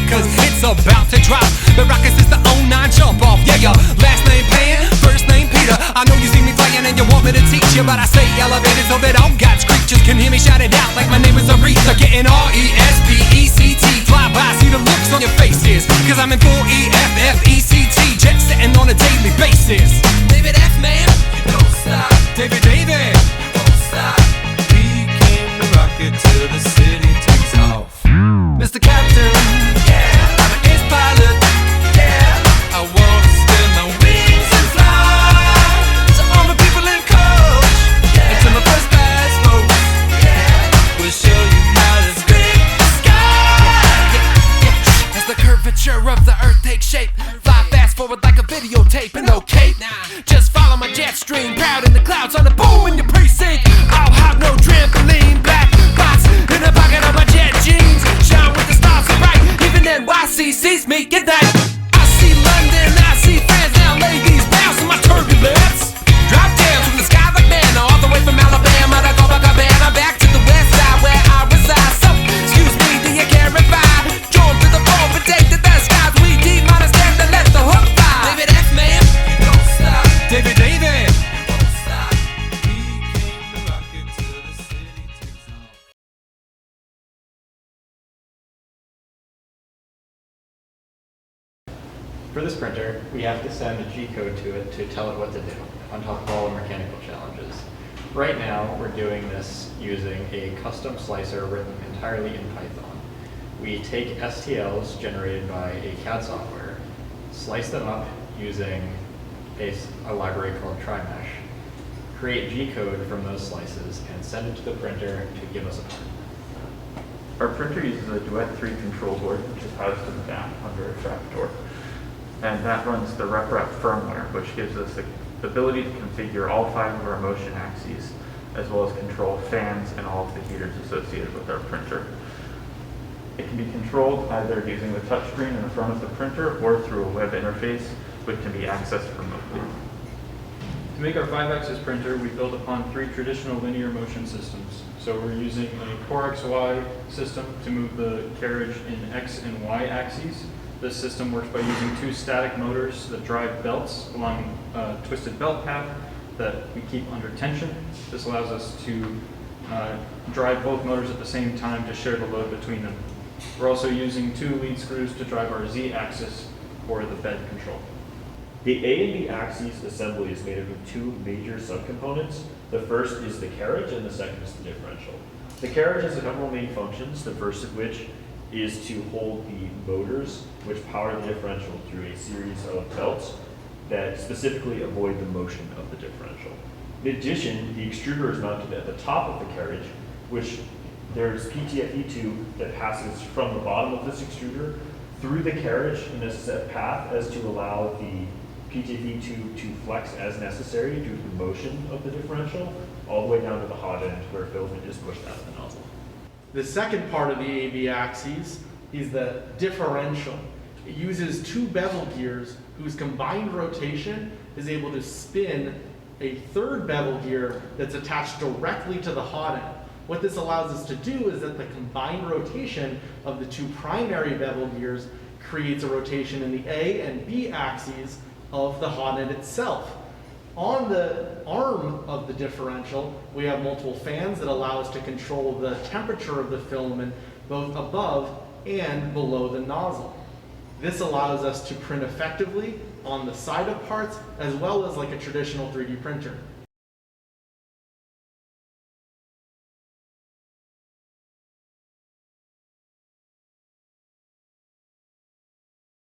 cause it's about to drop. The rockets is the 09 jump off. Yeah, your last name Pan, first name Peter. I know you see me playing and you want me to teach you, but I stay elevated so that all God's creatures can hear me shout it out like my name is Aretha. Getting R-E-S-P-E-C-T. Fly by, see the looks on your faces, cause I'm in full E-F-F-E-C-T. Jet setting on a daily basis. David F, man, you don't stop. David, you won't stop. We came to rock it till the city takes off. Mr. Captain, yeah, I'm an ace pilot, yeah. I wanna spin my wings and fly to all the people in coach, yeah. And to my first class folks, yeah. We'll show you how to scrape the sky, yeah, yeah. As the curvature of the earth takes shape, fly fast forward like a videotape. And no cape, just follow my jet stream, proud in the clouds on the boom in your precinct. I'll have no trampoline, black box in the pocket of my jet jeans, shine with the stars so bright, even NYC sees me. Get that? I see London, I see France, now ladies bounce in my turbulence. Drop down from the sky like manna, all the way from Alabama to Copacabana, back to the west side where I reside. So, excuse me, do you care if I join to the phone, but take to the skies? We demonetize to let the hook fly. David F, man, you don't stop. David, you won't stop. We came to rock it till the city takes off. For this printer, we have to send a G-code to it to tell it what to do, on top of all the mechanical challenges. Right now, we're doing this using a custom slicer written entirely in Python. We take STLs generated by a CAD software, slice them up using a library called TriMesh, create G-code from those slices, and send it to the printer to give us a part. Our printer uses a Duet 3 control board, which is housed in the back under a trapdoor. And that runs the RepRap firmware, which gives us the ability to configure all 5 of our motion axes, as well as control fans and all of the heaters associated with our printer. It can be controlled either using the touchscreen in the front of the printer or through a web interface, which can be accessed remotely. To make our 5-axis printer, we built upon 3 traditional linear motion systems. So we're using a Core XY system to move the carriage in X and Y axes. This system works by using 2 static motors that drive belts along a twisted belt path that we keep under tension. This allows us to drive both motors at the same time to share the load between them. We're also using 2 lead screws to drive our Z-axis for the bed control. The A and B axes assembly is made up of 2 major subcomponents. The first is the carriage and the second is the differential. The carriage has a couple of main functions, the first of which is to hold the motors which power the differential through a series of belts that specifically avoid the motion of the differential. In addition, the extruder is mounted at the top of the carriage, which there's PTFE2 that passes from the bottom of this extruder through the carriage in a set path as to allow the PTFE2 to flex as necessary due to the motion of the differential, all the way down to the hot end where filament is pushed out of the nozzle. The second part of the AB axes is the differential. It uses 2 bevel gears whose combined rotation is able to spin a 3rd bevel gear that's attached directly to the hot end. What this allows us to do is that the combined rotation of the 2 primary bevel gears creates a rotation in the A and B axes of the hot end itself. On the arm of the differential, we have multiple fans that allow us to control the temperature of the filament both above and below the nozzle. This allows us to print effectively on the side of parts as well as like a traditional 3D printer.